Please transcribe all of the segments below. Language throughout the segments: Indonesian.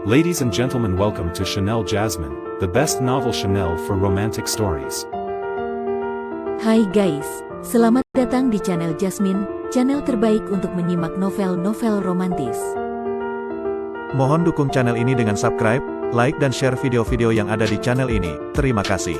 Ladies and gentlemen, welcome to Chanel Jasmine, the best novel Chanel for romantic stories. Hai guys, selamat datang di channel Jasmine, channel terbaik untuk menyimak novel-novel romantis. Mohon dukung channel ini dengan subscribe, like dan share video-video yang ada di channel ini. Terima kasih.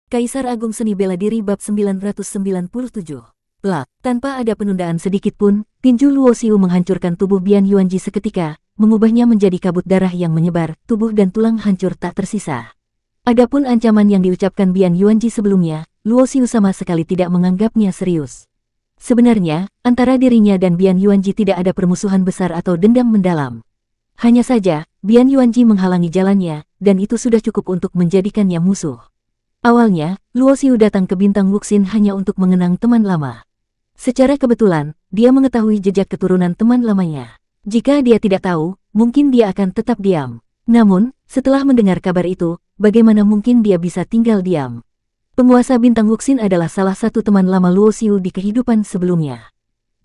Kaisar Agung Seni Bela Diri bab 997. Plak, tanpa ada penundaan sedikit pun, tinju Luo Xiu menghancurkan tubuh Bian Yuanji seketika, mengubahnya menjadi kabut darah yang menyebar, tubuh dan tulang hancur tak tersisa. Adapun ancaman yang diucapkan Bian Yuanji sebelumnya, Luo Xiu sama sekali tidak menganggapnya serius. Sebenarnya, antara dirinya dan Bian Yuanji tidak ada permusuhan besar atau dendam mendalam. Hanya saja, Bian Yuanji menghalangi jalannya, dan itu sudah cukup untuk menjadikannya musuh. Awalnya, Luo Xiu datang ke Bintang Wuxin hanya untuk mengenang teman lama. Secara kebetulan, dia mengetahui jejak keturunan teman lamanya. Jika dia tidak tahu, mungkin dia akan tetap diam. Namun, setelah mendengar kabar itu, bagaimana mungkin dia bisa tinggal diam? Penguasa Bintang Wuxin adalah salah satu teman lama Luo Xiu di kehidupan sebelumnya.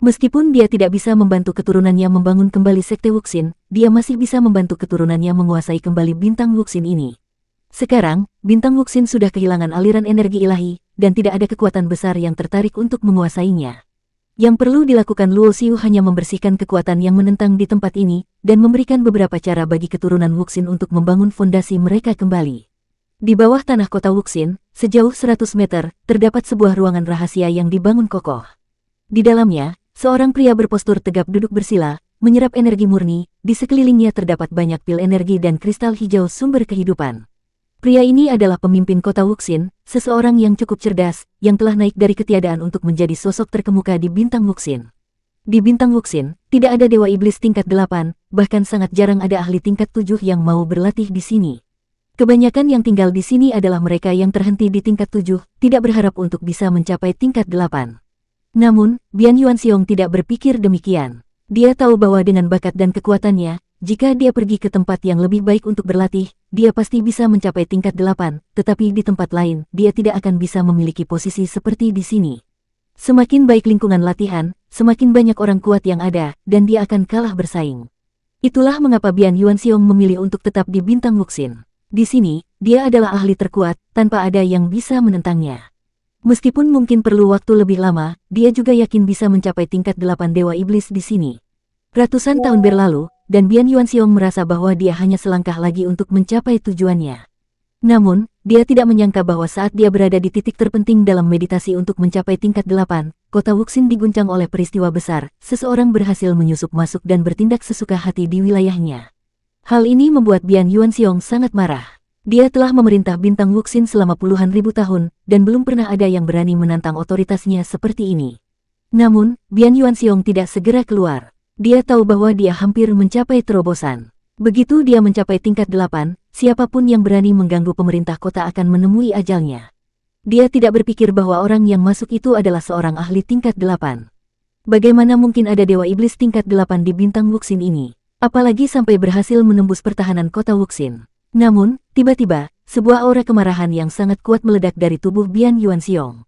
Meskipun dia tidak bisa membantu keturunannya membangun kembali Sekte Wuxin, dia masih bisa membantu keturunannya menguasai kembali Bintang Wuxin ini. Sekarang, Bintang Wuxin sudah kehilangan aliran energi ilahi, dan tidak ada kekuatan besar yang tertarik untuk menguasainya. Yang perlu dilakukan Luo Xiu hanya membersihkan kekuatan yang menentang di tempat ini, dan memberikan beberapa cara bagi keturunan Wuxin untuk membangun fondasi mereka kembali. Di bawah tanah kota Wuxin, sejauh 100 meter, terdapat sebuah ruangan rahasia yang dibangun kokoh. Di dalamnya, seorang pria berpostur tegap duduk bersila, menyerap energi murni, di sekelilingnya terdapat banyak pil energi dan kristal hijau sumber kehidupan. Pria ini adalah pemimpin kota Wuxin, seseorang yang cukup cerdas, yang telah naik dari ketiadaan untuk menjadi sosok terkemuka di Bintang Wuxin. Di Bintang Wuxin, tidak ada dewa iblis tingkat 8, bahkan sangat jarang ada ahli tingkat 7 yang mau berlatih di sini. Kebanyakan yang tinggal di sini adalah mereka yang terhenti di tingkat 7, tidak berharap untuk bisa mencapai tingkat 8. Namun, Bian Yuanxiong tidak berpikir demikian. Dia tahu bahwa dengan bakat dan kekuatannya, jika dia pergi ke tempat yang lebih baik untuk berlatih, dia pasti bisa mencapai tingkat 8, tetapi di tempat lain, dia tidak akan bisa memiliki posisi seperti di sini. Semakin baik lingkungan latihan, semakin banyak orang kuat yang ada, dan dia akan kalah bersaing. Itulah mengapa Bian Yuanxiong memilih untuk tetap di Bintang Wuxin. Di sini, dia adalah ahli terkuat, tanpa ada yang bisa menentangnya. Meskipun mungkin perlu waktu lebih lama, dia juga yakin bisa mencapai tingkat 8 dewa iblis di sini. Ratusan tahun berlalu, dan Bian Yuanxiong merasa bahwa dia hanya selangkah lagi untuk mencapai tujuannya. Namun, dia tidak menyangka bahwa saat dia berada di titik terpenting dalam meditasi untuk mencapai tingkat 8, kota Wuxin diguncang oleh peristiwa besar, seseorang berhasil menyusup masuk dan bertindak sesuka hati di wilayahnya. Hal ini membuat Bian Yuanxiong sangat marah. Dia telah memerintah Bintang Wuxin selama puluhan ribu tahun, dan belum pernah ada yang berani menantang otoritasnya seperti ini. Namun, Bian Yuanxiong tidak segera keluar. Dia tahu bahwa dia hampir mencapai terobosan. Begitu dia mencapai tingkat 8, siapapun yang berani mengganggu pemerintah kota akan menemui ajalnya. Dia tidak berpikir bahwa orang yang masuk itu adalah seorang ahli tingkat 8. Bagaimana mungkin ada dewa iblis tingkat 8 di Bintang Wuxin ini? Apalagi sampai berhasil menembus pertahanan kota Wuxin. Namun, tiba-tiba, sebuah aura kemarahan yang sangat kuat meledak dari tubuh Bian Yuanxiong.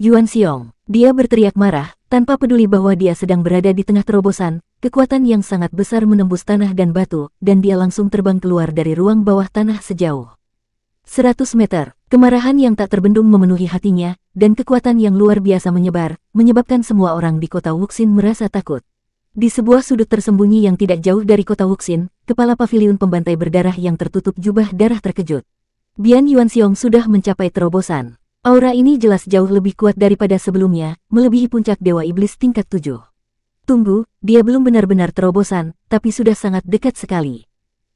Yuanxiong, dia berteriak marah, tanpa peduli bahwa dia sedang berada di tengah terobosan, kekuatan yang sangat besar menembus tanah dan batu, dan dia langsung terbang keluar dari ruang bawah tanah sejauh 100 meter. Kemarahan yang tak terbendung memenuhi hatinya, dan kekuatan yang luar biasa menyebar, menyebabkan semua orang di kota Wuxin merasa takut. Di sebuah sudut tersembunyi yang tidak jauh dari kota Wuxin, kepala paviliun pembantai berdarah yang tertutup jubah darah terkejut. Bian Yuanxiong sudah mencapai terobosan. Aura ini jelas jauh lebih kuat daripada sebelumnya, melebihi puncak dewa iblis tingkat 7. Tunggu, dia belum benar-benar terobosan, tapi sudah sangat dekat sekali.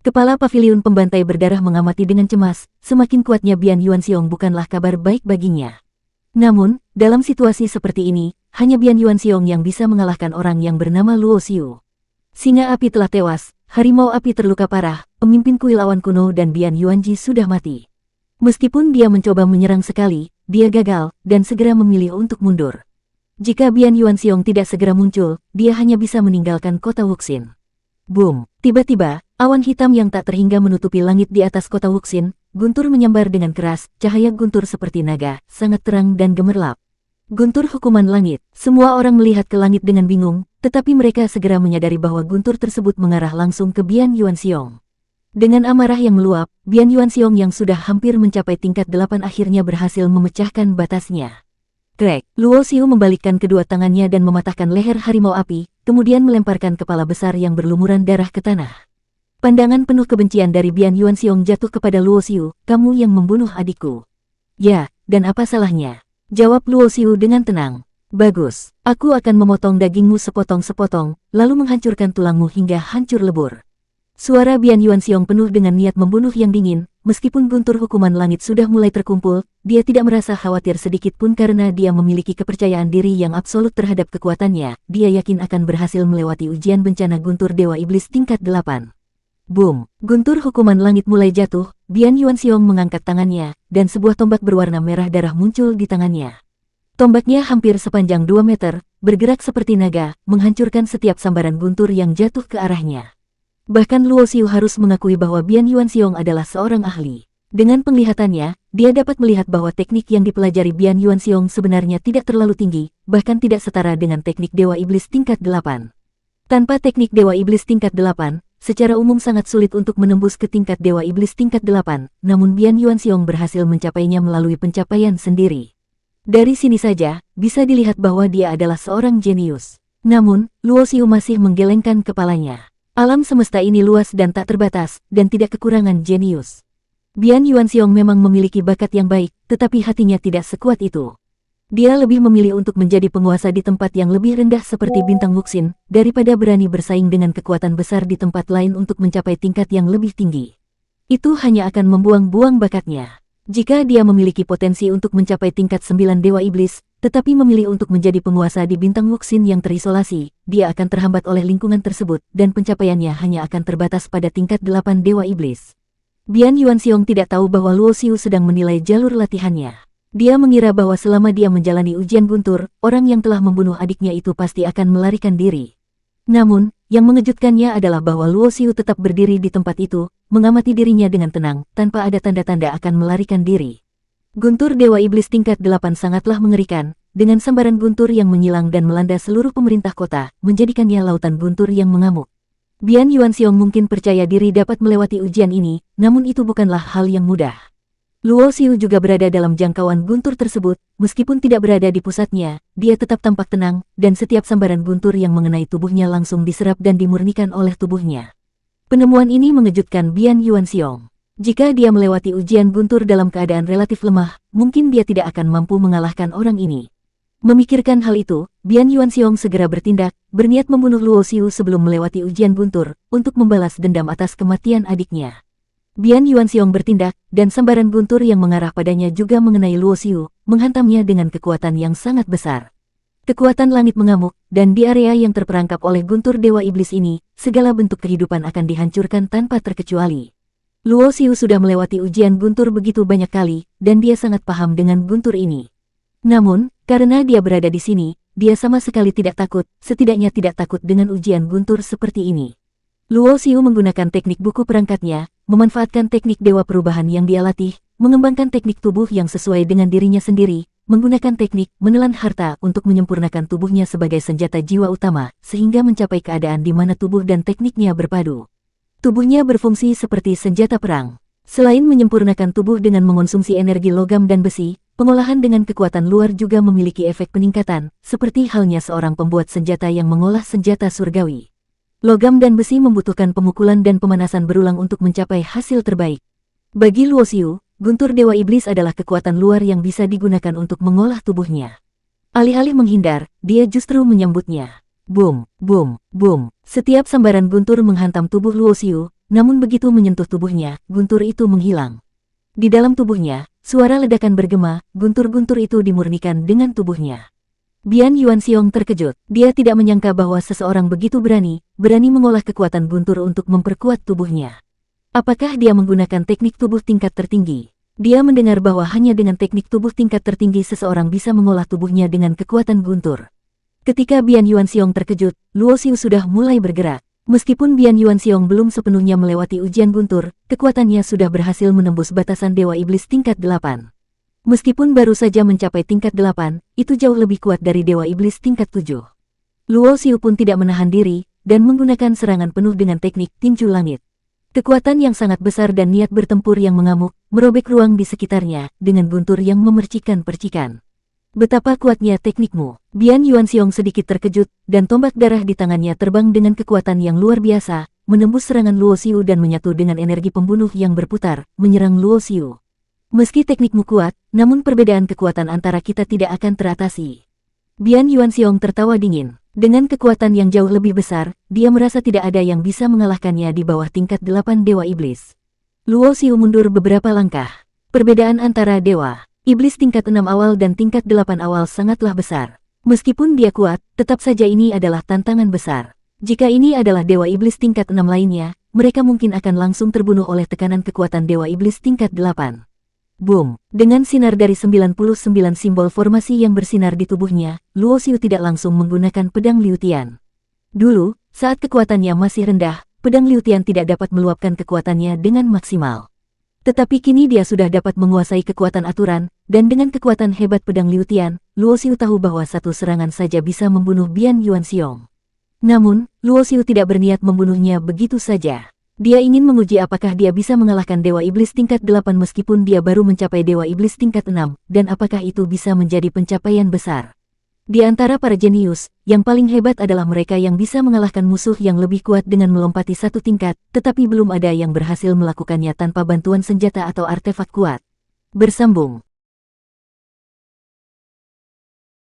Kepala paviliun pembantai berdarah mengamati dengan cemas, semakin kuatnya Bian Yuanxiong bukanlah kabar baik baginya. Namun, dalam situasi seperti ini, hanya Bian Yuanxiong yang bisa mengalahkan orang yang bernama Luo Xiu. Singa api telah tewas, harimau api terluka parah, pemimpin kuil awan kuno dan Bian Yuanji sudah mati. Meskipun dia mencoba menyerang sekali, dia gagal, dan segera memilih untuk mundur. Jika Bian Yuanxiong tidak segera muncul, dia hanya bisa meninggalkan kota Wuxin. Boom! Tiba-tiba, awan hitam yang tak terhingga menutupi langit di atas kota Wuxin, guntur menyambar dengan keras, cahaya guntur seperti naga, sangat terang dan gemerlap. Guntur hukuman langit. Semua orang melihat ke langit dengan bingung, tetapi mereka segera menyadari bahwa guntur tersebut mengarah langsung ke Bian Yuanxiong. Dengan amarah yang meluap, Bian Yuanxiong yang sudah hampir mencapai tingkat 8 akhirnya berhasil memecahkan batasnya. Krek, Luo Xiu membalikkan kedua tangannya dan mematahkan leher harimau api, kemudian melemparkan kepala besar yang berlumuran darah ke tanah. Pandangan penuh kebencian dari Bian Yuanxiong jatuh kepada Luo Xiu, "Kamu yang membunuh adikku." "Ya, dan apa salahnya?" jawab Luo Xiu dengan tenang. "Bagus, aku akan memotong dagingmu sepotong-sepotong, lalu menghancurkan tulangmu hingga hancur lebur." Suara Bian Yuanxiong penuh dengan niat membunuh yang dingin, meskipun guntur hukuman langit sudah mulai terkumpul, dia tidak merasa khawatir sedikit pun karena dia memiliki kepercayaan diri yang absolut terhadap kekuatannya. Dia yakin akan berhasil melewati ujian bencana guntur Dewa Iblis tingkat 8. Boom! Guntur hukuman langit mulai jatuh, Bian Yuanxiong mengangkat tangannya, dan sebuah tombak berwarna merah darah muncul di tangannya. Tombaknya hampir sepanjang 2 meter, bergerak seperti naga, menghancurkan setiap sambaran guntur yang jatuh ke arahnya. Bahkan Luo Xiu harus mengakui bahwa Bian Yuanxiong adalah seorang ahli. Dengan penglihatannya, dia dapat melihat bahwa teknik yang dipelajari Bian Yuanxiong sebenarnya tidak terlalu tinggi, bahkan tidak setara dengan teknik Dewa Iblis tingkat 8. Tanpa teknik Dewa Iblis tingkat 8, secara umum sangat sulit untuk menembus ke tingkat Dewa Iblis tingkat 8, namun Bian Yuanxiong berhasil mencapainya melalui pencapaian sendiri. Dari sini saja, bisa dilihat bahwa dia adalah seorang jenius. Namun, Luo Xiu masih menggelengkan kepalanya. Alam semesta ini luas dan tak terbatas, dan tidak kekurangan jenius. Bian Yuanxiong memang memiliki bakat yang baik, tetapi hatinya tidak sekuat itu. Dia lebih memilih untuk menjadi penguasa di tempat yang lebih rendah seperti bintang Wuxin, daripada berani bersaing dengan kekuatan besar di tempat lain untuk mencapai tingkat yang lebih tinggi. Itu hanya akan membuang-buang bakatnya. Jika dia memiliki potensi untuk mencapai tingkat 9 Dewa Iblis, tetapi memilih untuk menjadi penguasa di bintang Wuxin yang terisolasi, dia akan terhambat oleh lingkungan tersebut, dan pencapaiannya hanya akan terbatas pada tingkat 8 Dewa Iblis. Bian Yuanxiong tidak tahu bahwa Luo Xiu sedang menilai jalur latihannya. Dia mengira bahwa selama dia menjalani ujian guntur, orang yang telah membunuh adiknya itu pasti akan melarikan diri. Namun, yang mengejutkannya adalah bahwa Luo Xiu tetap berdiri di tempat itu, mengamati dirinya dengan tenang, tanpa ada tanda-tanda akan melarikan diri. Guntur Dewa Iblis tingkat 8 sangatlah mengerikan, dengan sambaran guntur yang menyilang dan melanda seluruh pemerintah kota, menjadikannya lautan guntur yang mengamuk. Bian Yuanxiong mungkin percaya diri dapat melewati ujian ini, namun itu bukanlah hal yang mudah. Luo Xiu juga berada dalam jangkauan guntur tersebut, meskipun tidak berada di pusatnya, dia tetap tampak tenang, dan setiap sambaran guntur yang mengenai tubuhnya langsung diserap dan dimurnikan oleh tubuhnya. Penemuan ini mengejutkan Bian Yuanxiong. Jika dia melewati ujian guntur dalam keadaan relatif lemah, mungkin dia tidak akan mampu mengalahkan orang ini. Memikirkan hal itu, Bian Yuanxiong segera bertindak, berniat membunuh Luo Xiu sebelum melewati ujian guntur, untuk membalas dendam atas kematian adiknya. Bian Yuanxiong bertindak, dan sambaran guntur yang mengarah padanya juga mengenai Luo Xiu, menghantamnya dengan kekuatan yang sangat besar. Kekuatan langit mengamuk, dan di area yang terperangkap oleh guntur Dewa Iblis ini, segala bentuk kehidupan akan dihancurkan tanpa terkecuali. Luo Xiu sudah melewati ujian guntur begitu banyak kali, dan dia sangat paham dengan guntur ini. Namun, karena dia berada di sini, dia sama sekali tidak takut, setidaknya tidak takut dengan ujian guntur seperti ini. Luo Xiu menggunakan teknik buku perangkatnya, memanfaatkan teknik dewa perubahan yang dia latih, mengembangkan teknik tubuh yang sesuai dengan dirinya sendiri, menggunakan teknik menelan harta untuk menyempurnakan tubuhnya sebagai senjata jiwa utama, sehingga mencapai keadaan di mana tubuh dan tekniknya berpadu. Tubuhnya berfungsi seperti senjata perang. Selain menyempurnakan tubuh dengan mengonsumsi energi logam dan besi, pengolahan dengan kekuatan luar juga memiliki efek peningkatan, seperti halnya seorang pembuat senjata yang mengolah senjata surgawi. Logam dan besi membutuhkan pemukulan dan pemanasan berulang untuk mencapai hasil terbaik. Bagi Luo Xiu, guntur Dewa Iblis adalah kekuatan luar yang bisa digunakan untuk mengolah tubuhnya. Alih-alih menghindar, dia justru menyambutnya. Boom, boom, boom. Setiap sambaran guntur menghantam tubuh Luo Xiu, namun begitu menyentuh tubuhnya, guntur itu menghilang. Di dalam tubuhnya, suara ledakan bergema, guntur-guntur itu dimurnikan dengan tubuhnya. Bian Yuanxiong terkejut. Dia tidak menyangka bahwa seseorang begitu berani mengolah kekuatan guntur untuk memperkuat tubuhnya. Apakah dia menggunakan teknik tubuh tingkat tertinggi? Dia mendengar bahwa hanya dengan teknik tubuh tingkat tertinggi seseorang bisa mengolah tubuhnya dengan kekuatan guntur. Ketika Bian Yuanxiong terkejut, Luo Xiu sudah mulai bergerak. Meskipun Bian Yuanxiong belum sepenuhnya melewati ujian guntur, kekuatannya sudah berhasil menembus batasan Dewa Iblis tingkat 8. Meskipun baru saja mencapai tingkat 8, itu jauh lebih kuat dari Dewa Iblis tingkat 7. Luo Xiu pun tidak menahan diri, dan menggunakan serangan penuh dengan teknik tinju langit. Kekuatan yang sangat besar dan niat bertempur yang mengamuk, merobek ruang di sekitarnya, dengan guntur yang memercikkan percikan. Betapa kuatnya teknikmu. Bian Yuanxiong sedikit terkejut, dan tombak darah di tangannya terbang dengan kekuatan yang luar biasa, menembus serangan Luo Xiu dan menyatu dengan energi pembunuh yang berputar, menyerang Luo Xiu. Meski teknikmu kuat, namun perbedaan kekuatan antara kita tidak akan teratasi. Bian Yuanxiong tertawa dingin. Dengan kekuatan yang jauh lebih besar, dia merasa tidak ada yang bisa mengalahkannya di bawah tingkat 8 Dewa Iblis. Luo Xiu mundur beberapa langkah. Perbedaan antara Dewa Iblis tingkat 6 awal dan tingkat 8 awal sangatlah besar. Meskipun dia kuat, tetap saja ini adalah tantangan besar. Jika ini adalah Dewa Iblis tingkat 6 lainnya, mereka mungkin akan langsung terbunuh oleh tekanan kekuatan Dewa Iblis tingkat 8. Boom! Dengan sinar dari 99 simbol formasi yang bersinar di tubuhnya, Luo Xiu tidak langsung menggunakan pedang Liu Tian. Dulu, saat kekuatannya masih rendah, pedang Liu Tian tidak dapat meluapkan kekuatannya dengan maksimal. Tetapi kini dia sudah dapat menguasai kekuatan aturan, dan dengan kekuatan hebat pedang Liu Tian, Luo Xiu tahu bahwa satu serangan saja bisa membunuh Bian Yuanxiong. Namun, Luo Xiu tidak berniat membunuhnya begitu saja. Dia ingin menguji apakah dia bisa mengalahkan Dewa Iblis tingkat 8 meskipun dia baru mencapai Dewa Iblis tingkat 6, dan apakah itu bisa menjadi pencapaian besar. Di antara para jenius, yang paling hebat adalah mereka yang bisa mengalahkan musuh yang lebih kuat dengan melompati satu tingkat, tetapi belum ada yang berhasil melakukannya tanpa bantuan senjata atau artefak kuat. Bersambung.